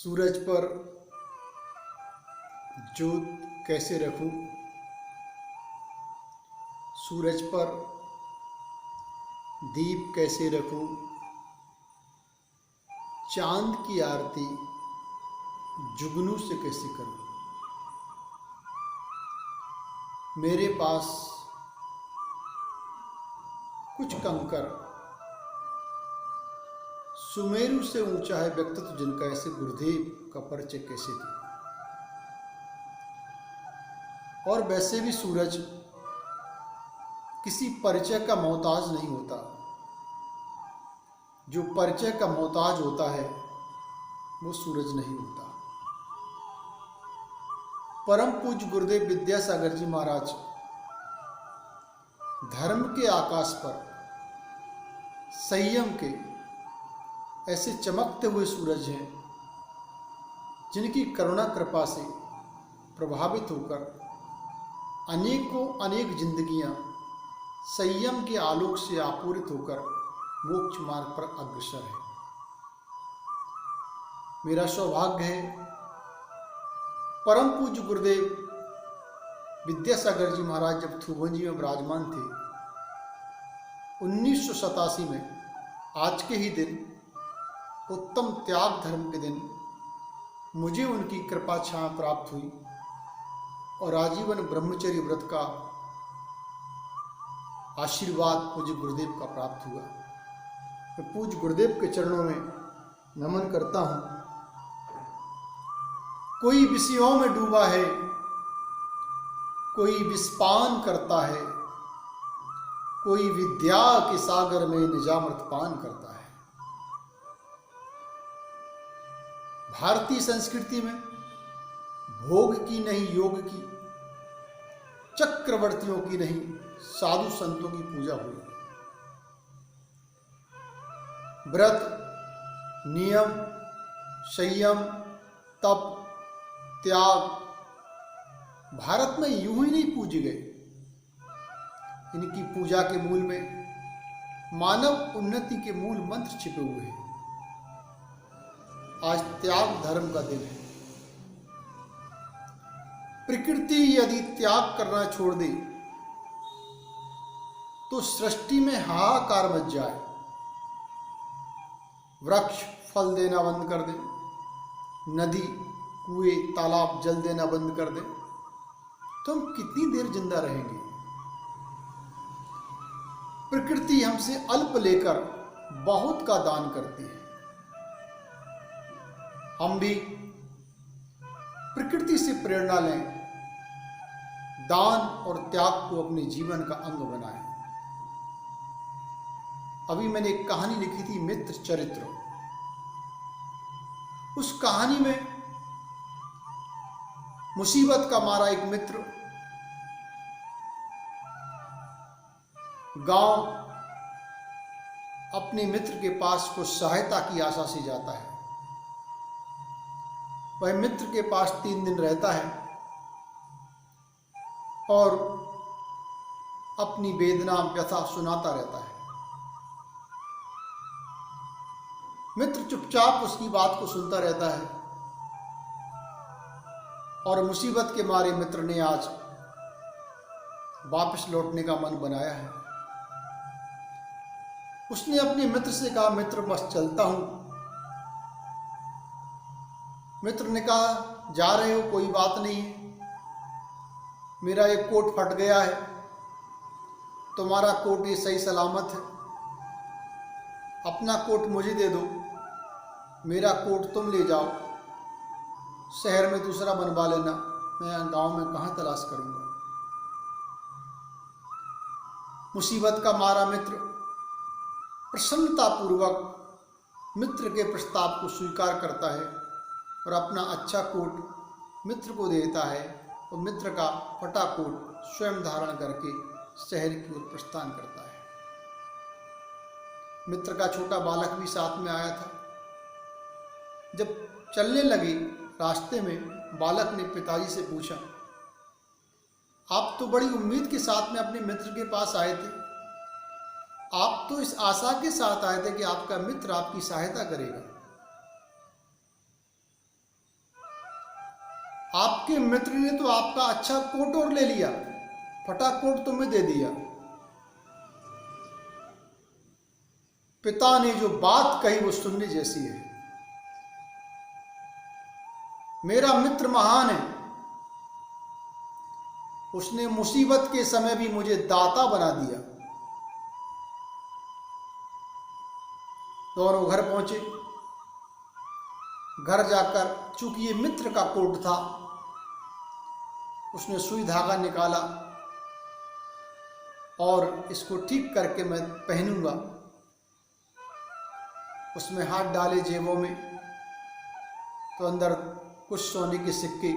सूरज पर जोत कैसे रखूं? सूरज पर दीप कैसे रखूं? चांद की आरती जुगनू से कैसे करूं? मेरे पास कुछ कंकर सुमेरु से ऊंचा है व्यक्तित्व जिनका, ऐसे गुरुदेव का परिचय कैसे दे? और वैसे भी सूरज किसी परिचय का मोहताज नहीं होता। जो परिचय का मोहताज होता है वो सूरज नहीं होता। परम पूज्य गुरुदेव विद्यासागर जी महाराज धर्म के आकाश पर संयम के ऐसे चमकते हुए सूरज हैं जिनकी करुणा कृपा से प्रभावित होकर अनेकों अनेक जिंदगियां संयम के आलोक से आपूरित होकर मोक्ष मार्ग पर अग्रसर है। मेरा सौभाग्य है परम पूज्य गुरुदेव विद्यासागर जी महाराज जब थुभंजी में विराजमान थे 1987 में, आज के ही दिन उत्तम त्याग धर्म के दिन मुझे उनकी कृपा छाया प्राप्त हुई और आजीवन ब्रह्मचर्य व्रत का आशीर्वाद मुझे गुरुदेव का प्राप्त हुआ। मैं पूज्य गुरुदेव के चरणों में नमन करता हूँ। कोई विषयों में डूबा है, कोई विषपान करता है, कोई विद्या के सागर में निजामृत पान करता है। भारतीय संस्कृति में भोग की नहीं योग की, चक्रवर्तियों की नहीं साधु संतों की पूजा हुई। व्रत, नियम, संयम, तप, त्याग भारत में यूं ही नहीं पूजे गए। इनकी पूजा के मूल में मानव उन्नति के मूल मंत्र छिपे हुए हैं। आज त्याग धर्म का दिन है। प्रकृति यदि त्याग करना छोड़ दे तो सृष्टि में हाहाकार मच जाए। वृक्ष फल देना बंद कर दे, नदी, कुएं, तालाब जल देना बंद कर दे तो हम कितनी देर जिंदा रहेंगे? प्रकृति हमसे अल्प लेकर बहुत का दान करती है। हम भी प्रकृति से प्रेरणा लें, दान और त्याग को अपने जीवन का अंग बनाएं। अभी मैंने एक कहानी लिखी थी, मित्र चरित्र। उस कहानी में मुसीबत का मारा एक मित्र गांव अपने मित्र के पास कुछ सहायता की आशा से जाता है। वह मित्र के पास 3 दिन रहता है और अपनी वेदना व्यथा सुनाता रहता है। मित्र चुपचाप उसकी बात को सुनता रहता है और मुसीबत के मारे मित्र ने आज वापस लौटने का मन बनाया है। उसने अपने मित्र से कहा, मित्र बस चलता हूं। मित्र ने कहा, जा रहे हो कोई बात नहीं है, मेरा एक कोट फट गया है, तुम्हारा कोट ये सही सलामत है, अपना कोट मुझे दे दो, मेरा कोट तुम ले जाओ, शहर में दूसरा बनवा लेना, मैं गांव में कहाँ तलाश करूंगा। मुसीबत का मारा मित्र प्रसन्नतापूर्वक मित्र के प्रस्ताव को स्वीकार करता है और अपना अच्छा कोट मित्र को देता है और मित्र का फटा कोट स्वयं धारण करके शहर की ओर प्रस्थान करता है। मित्र का छोटा बालक भी साथ में आया था। जब चलने लगे रास्ते में बालक ने पिताजी से पूछा, आप तो बड़ी उम्मीद के साथ में अपने मित्र के पास आए थे, आप तो इस आशा के साथ आए थे कि आपका मित्र आपकी सहायता करेगा, आपके मित्र ने तो आपका अच्छा कोट और ले लिया, फटा कोट तुम्हें दे दिया। पिता ने जो बात कही वो सुनने जैसी है। मेरा मित्र महान है, उसने मुसीबत के समय भी मुझे दाता बना दिया। दोनों घर पहुंचे। घर जाकर, चूंकि ये मित्र का कोट था, उसने सुई धागा निकाला और इसको ठीक करके मैं पहनूंगा। उसमें हाथ डाले जेबों में, तो अंदर कुछ सोने के सिक्के,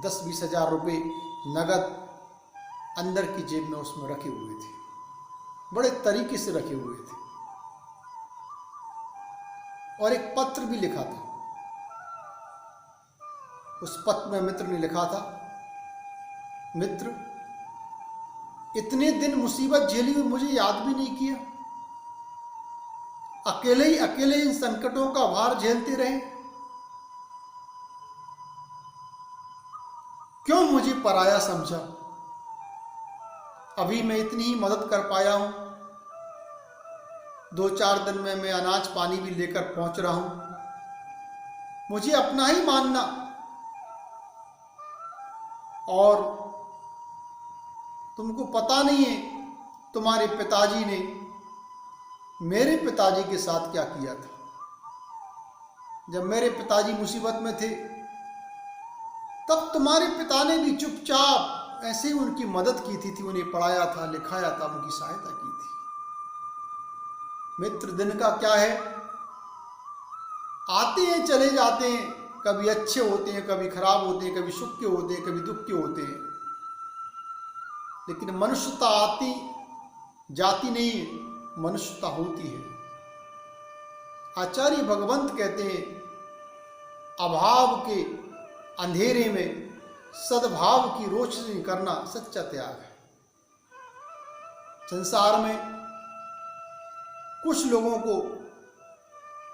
10-20 हजार रुपये नगद अंदर की जेब में उसमें रखे हुए थे। बड़े तरीके से रखे हुए थे। और एक पत्र भी लिखा था। उस पत्र में मित्र ने लिखा था, मित्र, इतने दिन मुसीबत झेली हुई मुझे याद भी नहीं किया। अकेले इन संकटों का भार झेलते रहे। क्यों मुझे पराया समझा? अभी मैं इतनी ही मदद कर पाया हूं। 2-4 दिन में मैं अनाज पानी भी लेकर पहुंच रहा हूं। मुझे अपना ही मानना। और तुमको पता नहीं है तुम्हारे पिताजी ने मेरे पिताजी के साथ क्या किया था। जब मेरे पिताजी मुसीबत में थे, तब तुम्हारे पिता ने भी चुपचाप ऐसे ही उनकी मदद की थी, उन्हें पढ़ाया था, लिखाया था, उनकी सहायता की थी। मित्र दिन का क्या है, आते हैं चले जाते हैं, कभी अच्छे होते हैं, कभी खराब होते हैं, कभी सुख के होते हैं, कभी दुख के होते हैं। लेकिन मनुष्यता आती जाती नहीं है, मनुष्यता होती है। आचार्य भगवंत कहते हैं, अभाव के अंधेरे में सद्भाव की रोशनी करना सच्चा त्याग है। संसार में कुछ लोगों को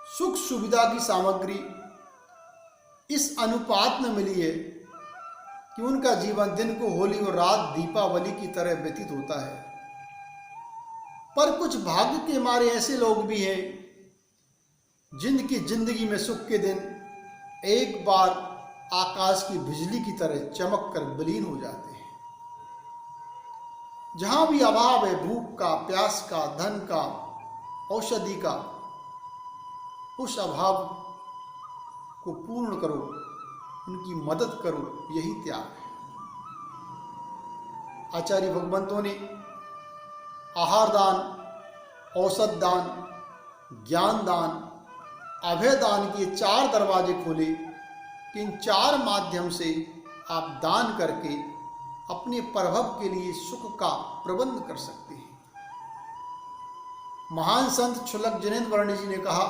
सुख सुविधा की सामग्री इस अनुपात में मिली है कि उनका जीवन दिन को होली और रात दीपावली की तरह व्यतीत होता है। पर कुछ भाग्य के मारे ऐसे लोग भी हैं जिनकी जिंदगी में सुख के दिन एक बार आकाश की बिजली की तरह चमक कर विलीन हो जाते हैं। जहां भी अभाव है, भूख का, प्यास का, धन का, औषधि का, उस अभाव को पूर्ण करो, उनकी मदद करो, यही त्याग है। आचार्य भगवंतों ने आहार दान, औषध दान, ज्ञान दान, अभय दान के 4 दरवाजे खोले कि इन 4 माध्यम से आप दान करके अपने प्रभव के लिए सुख का प्रबंध कर सकते हैं। महान संत क्षुल्लक जिनेन्द्र वर्णी जी ने कहा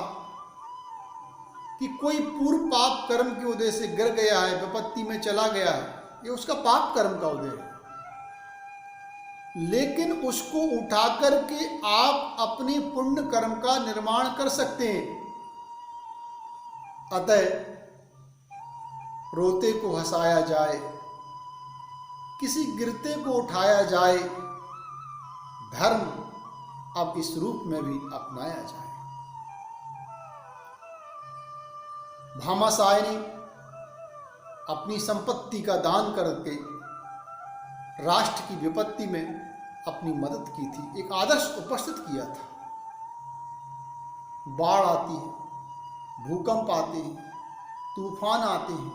कि कोई पूर्व पाप कर्म के उदय से गिर गया है, विपत्ति में चला गया है, ये उसका पाप कर्म का उदय है। लेकिन उसको उठा करके आप अपने पुण्य कर्म का निर्माण कर सकते हैं। अतः रोते को हंसाया जाए, किसी गिरते को उठाया जाए, धर्म अब इस रूप में भी अपनाया जाए। भामाशाय ने अपनी संपत्ति का दान करके राष्ट्र की विपत्ति में अपनी मदद की थी, एक आदर्श उपस्थित किया था। बाढ़ आती है, भूकंप आते हैं, तूफान आते हैं,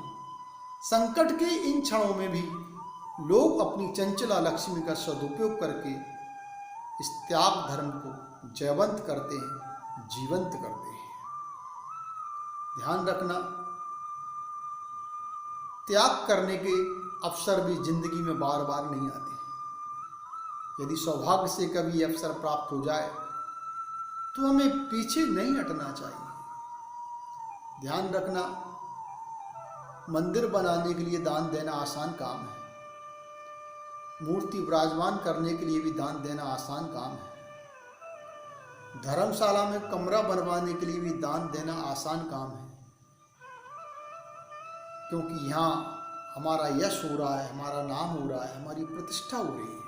संकट के इन क्षणों में भी लोग अपनी चंचला लक्ष्मी का सदुपयोग करके इस त्याग धर्म को जयवंत करते हैं, जीवंत करते हैं। ध्यान रखना, त्याग करने के अवसर भी जिंदगी में बार बार नहीं आते। यदि सौभाग्य से कभी अवसर प्राप्त हो जाए तो हमें पीछे नहीं हटना चाहिए। ध्यान रखना, मंदिर बनाने के लिए दान देना आसान काम है, मूर्ति विराजमान करने के लिए भी दान देना आसान काम है, धर्मशाला में कमरा बनवाने के लिए भी दान देना आसान काम है। क्योंकि यहाँ हमारा यश हो रहा है, हमारा नाम हो रहा है, हमारी प्रतिष्ठा हो रही है।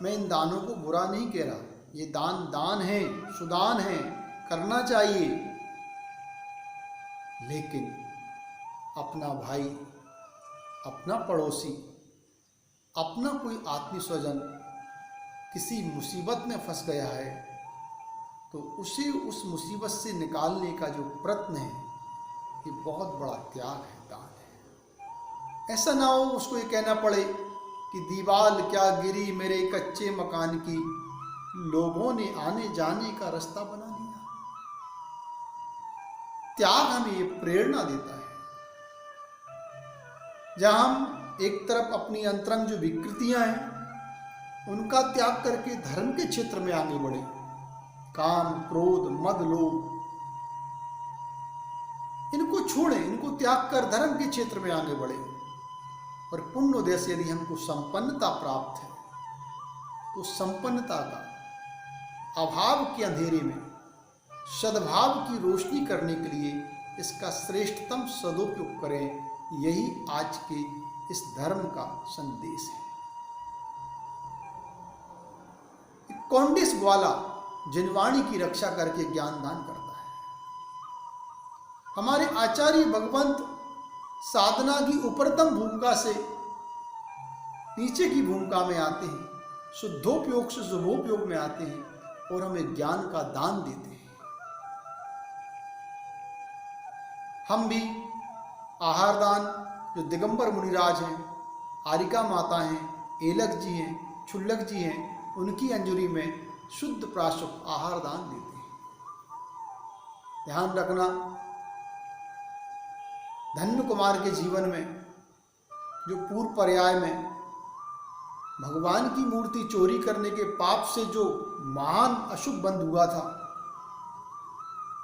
मैं इन दानों को बुरा नहीं कह रहा, ये दान दान है, सुदान है, करना चाहिए। लेकिन अपना भाई, अपना पड़ोसी, अपना कोई आत्मीय स्वजन किसी मुसीबत में फंस गया है तो उसे उस मुसीबत से निकालने का जो प्रयत्न है, ये बहुत बड़ा त्याग है, दान है। ऐसा ना हो उसको ये कहना पड़े कि दीवार क्या गिरी मेरे कच्चे मकान की, लोगों ने आने जाने का रास्ता बना दिया। त्याग हमें ये प्रेरणा देता है, जहां हम एक तरफ अपनी अंतरंग जो विकृतियां हैं उनका त्याग करके धर्म के क्षेत्र में आगे बढ़े। काम, क्रोध, मद, लोभ, इनको छोड़ें, इनको त्याग कर धर्म के क्षेत्र में आगे बढ़े। और पुण्य उदय से यदि हमको संपन्नता प्राप्त है तो संपन्नता का अभाव के अंधेरे में सद्भाव की रोशनी करने के लिए इसका श्रेष्ठतम सदुपयोग करें। यही आज के इस धर्म का संदेश है। कौंडिस ग्वाला जिनवाणी की रक्षा करके ज्ञान दान करता है। हमारे आचार्य भगवंत साधना की उपरतम भूमिका से नीचे की भूमिका में आते हैं, शुद्धोपयोग से शुभोपयोग में आते हैं और हमें ज्ञान का दान देते हैं। हम भी आहार दान, जो दिगंबर मुनिराज हैं, आरिका माता हैं, एलक जी हैं, छुल्लक जी हैं, उनकी अंजुरी में शुद्ध प्राशुक आहार दान देते हैं। ध्यान रखना, धन्य कुमार के जीवन में जो पूर्व पर्याय में भगवान की मूर्ति चोरी करने के पाप से जो महान अशुभ बंध हुआ था,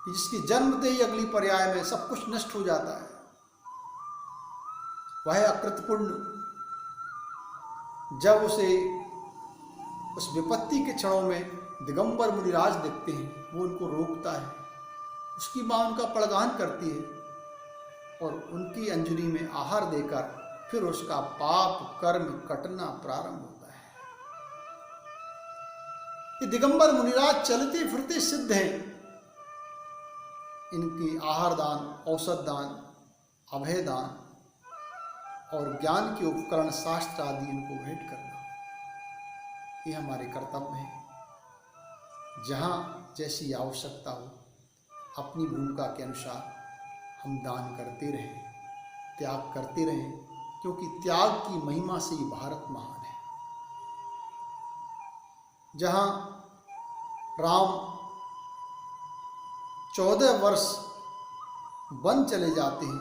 कि जिसके जन्मते ही अगली पर्याय में सब कुछ नष्ट हो जाता है, वह अकृतपुण्य जब उसे उस विपत्ति के क्षणों में दिगंबर मुनिराज देखते हैं, वो उनको रोकता है। उसकी मां उनका पड़गान करती है और उनकी अंजलि में आहार देकर फिर उसका पाप कर्म कटना प्रारंभ होता है। ये दिगंबर मुनिराज चलते फिरते सिद्ध हैं। इनकी आहार दान, औषध दान, अभय दान और ज्ञान के उपकरण शास्त्र आदि इनको भेंट करना, ये हमारे कर्तव्य है। जहाँ जैसी आवश्यकता हो अपनी भूमिका के अनुसार हम दान करते रहें, त्याग करते रहें, क्योंकि त्याग की महिमा से ही भारत महान है। जहाँ राम 14 वर्ष वन चले जाते हैं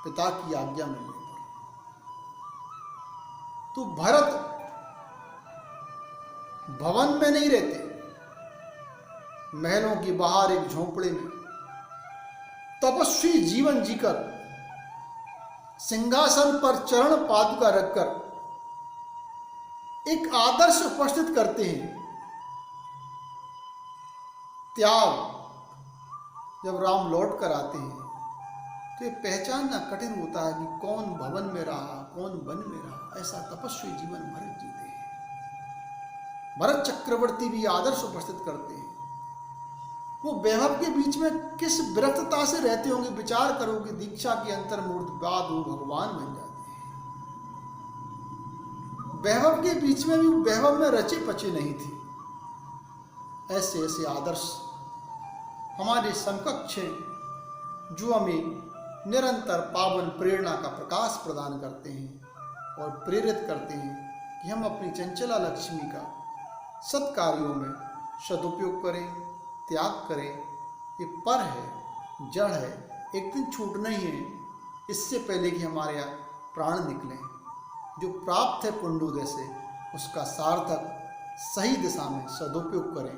पिता की आज्ञा मिलने पर, तो भरत भवन में नहीं रहते, महलों की बाहर एक झोंपड़े में तपस्वी जीवन जीकर सिंहासन पर चरण पादुका रखकर एक आदर्श उपस्थित करते हैं। त्याग जब राम लौट कर आते हैं तो ये पहचानना कठिन होता है कि कौन भवन में रहा, कौन वन में रहा। ऐसा तपस्वी जीवन भरत जीते हैं। भरत चक्रवर्ती भी आदर्श उपस्थित करते हैं। वो वैभव के बीच में किस विरक्तता से रहते होंगे, विचार करो कि दीक्षा के अंतर्मूर्त बाद वो भगवान बन जाते हैं। वैभव के बीच में भी वैभव में रचे पचे नहीं थे। ऐसे ऐसे आदर्श हमारे समकक्ष हैं, जो हमें निरंतर पावन प्रेरणा का प्रकाश प्रदान करते हैं और प्रेरित करते हैं कि हम अपनी चंचला लक्ष्मी का सत्कार्यों में सदुपयोग करें, त्याग करें। ये पर है, जड़ है, एक दिन छूटना ही है। इससे पहले कि हमारे यहाँ प्राण निकलें, जो प्राप्त है पुण्योदय से, उसका सार्थक सही दिशा में सदुपयोग करें।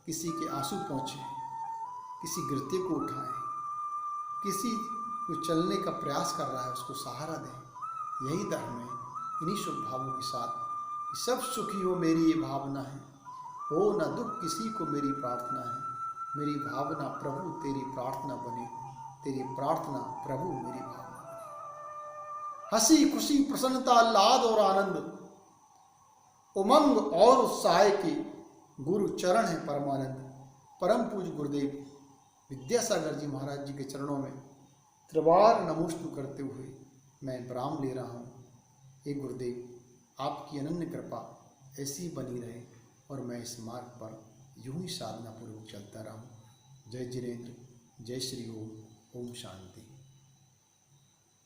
किसी के आंसू पहुँचे, किसी गिरते को उठाएं, किसी जो चलने का प्रयास कर रहा है उसको सहारा दें। यही धर्म है। इन्हीं शुभ भावों के साथ सब सुखी हो मेरी ये भावना है, हो न दुख किसी को मेरी प्रार्थना है। मेरी भावना प्रभु तेरी प्रार्थना बने, तेरी प्रार्थना प्रभु मेरी भावना बने। हंसी खुशी प्रसन्नता आह्लाद और आनंद, उमंग और उत्साह की गुरु चरण है परमानंद। परम पूज्य गुरुदेव विद्यासागर जी महाराज जी के चरणों में त्रिवार नमोस्तु करते हुए मैं विराम ले रहा हूँ। हे गुरुदेव, आपकी अनन्य कृपा ऐसी बनी रहे और मैं इस मार्ग पर यूं ही साधना पूर्वक चलता रहूं। जय जिनेन्द्र, जय श्री ओम, ओम शांति।